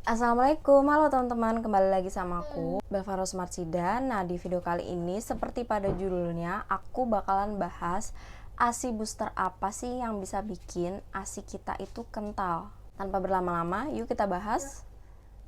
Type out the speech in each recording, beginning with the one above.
Assalamualaikum, halo teman-teman, kembali lagi sama aku Belva Rosmarsida. Nah, di video kali ini seperti pada judulnya, aku bakalan bahas ASI booster apa sih yang bisa bikin ASI kita itu kental. Tanpa berlama-lama, yuk kita bahas.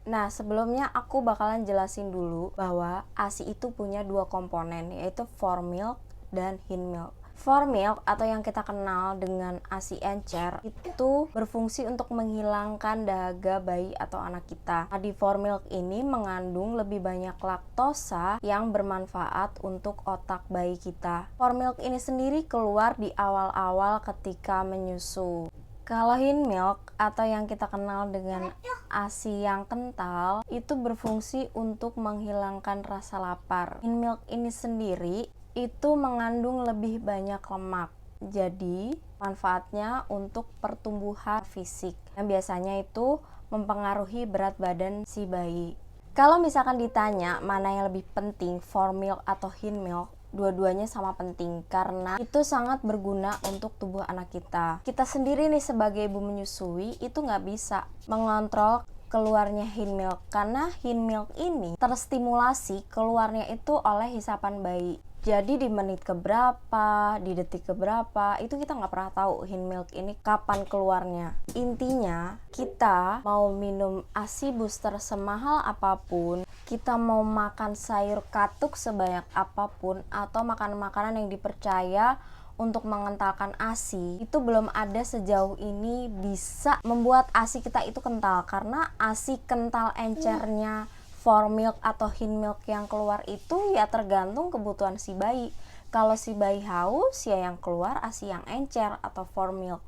Nah, sebelumnya aku bakalan jelasin dulu bahwa ASI itu punya dua komponen, yaitu formilk dan hinmilk. Formilk atau yang kita kenal dengan ASI encer itu berfungsi untuk menghilangkan dahaga bayi atau anak kita. Nah, di formilk ini mengandung lebih banyak laktosa yang bermanfaat untuk otak bayi kita. Formilk ini sendiri keluar di awal-awal ketika menyusu. Kalau hinmilk atau yang kita kenal dengan ASI yang kental itu berfungsi untuk menghilangkan rasa lapar. Hinmilk ini sendiri itu mengandung lebih banyak lemak. Jadi, manfaatnya untuk pertumbuhan fisik yang biasanya itu mempengaruhi berat badan si bayi. Kalau misalkan ditanya mana yang lebih penting, formilk atau hinmilk, dua-duanya sama penting karena itu sangat berguna untuk tubuh anak kita. Kita sendiri nih sebagai ibu menyusui itu nggak bisa mengontrol keluarnya hinmilk karena hinmilk ini terstimulasi keluarnya itu oleh hisapan bayi. Jadi di menit keberapa, di detik keberapa, itu kita nggak pernah tahu hinmilk ini kapan keluarnya. Intinya, kita mau minum ASI booster semahal apapun, kita mau makan sayur katuk sebanyak apapun, atau makan makanan yang dipercaya untuk mengentalkan ASI, itu belum ada sejauh ini bisa membuat ASI kita itu kental. Karena ASI kental encernya formilk atau hinmilk yang keluar itu ya tergantung kebutuhan si bayi. Kalau si bayi haus ya yang keluar ASI yang encer atau formilk.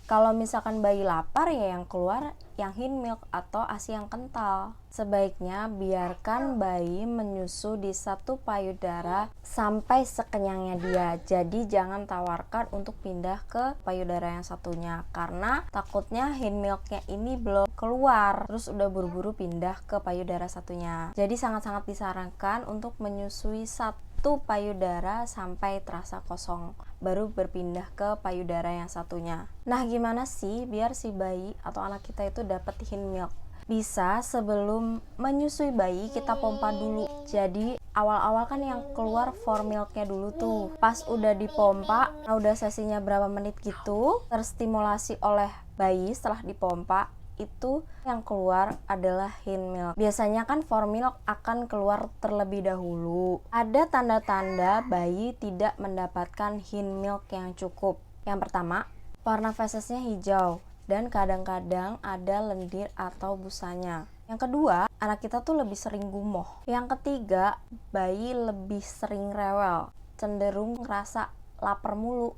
Kalau misalkan bayi lapar ya yang keluar yang hinmilk atau ASI yang kental. Sebaiknya biarkan bayi menyusu di satu payudara sampai sekenyangnya dia. Jadi jangan tawarkan untuk pindah ke payudara yang satunya karena takutnya hinmilknya ini belum keluar terus udah buru-buru pindah ke payudara satunya. Jadi sangat-sangat disarankan untuk menyusui satu payudara sampai terasa kosong, baru berpindah ke payudara yang satunya. Nah, gimana sih biar si bayi atau anak kita itu dapat hinmilk? Bisa sebelum menyusui bayi kita pompa dulu. Jadi awal-awal kan yang keluar formilknya dulu tuh. Pas udah dipompa, udah sesinya berapa menit gitu, terstimulasi oleh bayi setelah dipompa, itu yang keluar adalah hinmilk. Biasanya kan formilk akan keluar terlebih dahulu. Ada tanda-tanda bayi tidak mendapatkan hinmilk yang cukup. Yang pertama, warna fesesnya hijau dan kadang-kadang ada lendir atau busanya. Yang kedua, anak kita tuh lebih sering gumoh. Yang ketiga, bayi lebih sering rewel, cenderung ngerasa lapar mulu.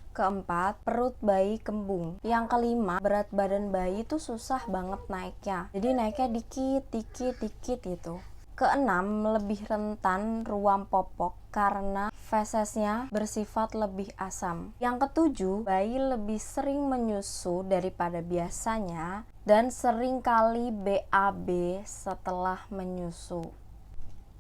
Keempat, perut bayi kembung. Yang kelima, berat badan bayi tuh susah banget naiknya. Jadi naiknya dikit gitu. Keenam, lebih rentan ruam popok karena fesesnya bersifat lebih asam. Yang ketujuh, bayi lebih sering menyusu daripada biasanya dan sering kali BAB setelah menyusu.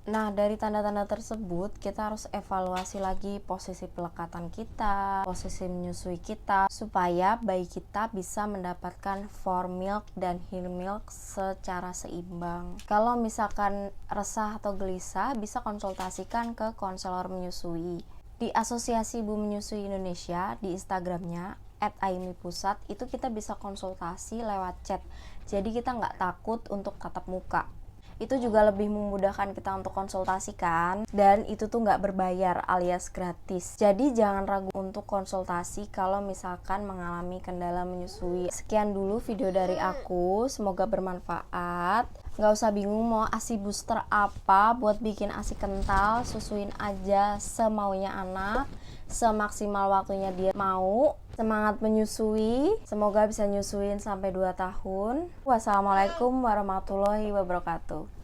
Nah, dari tanda-tanda tersebut kita harus evaluasi lagi posisi pelekatan kita, posisi menyusui kita, supaya bayi kita bisa mendapatkan formilk dan hinmilk secara seimbang. Kalau misalkan resah atau gelisah, bisa konsultasikan ke konselor menyusui. Di Asosiasi Ibu Menyusui Indonesia, di Instagramnya @aimipusat, itu kita bisa konsultasi lewat chat. Jadi kita nggak takut untuk tatap muka. Itu juga lebih memudahkan kita untuk konsultasi kan, dan itu tuh nggak berbayar alias gratis. Jadi jangan ragu untuk konsultasi kalau misalkan mengalami kendala menyusui. Sekian dulu video dari aku, semoga bermanfaat. Nggak usah bingung mau ASI booster apa buat bikin ASI kental, susuin aja semaunya anak, semaksimal waktunya dia mau. Semangat menyusui, semoga bisa nyusuin sampai 2 tahun. Wassalamualaikum warahmatullahi wabarakatuh.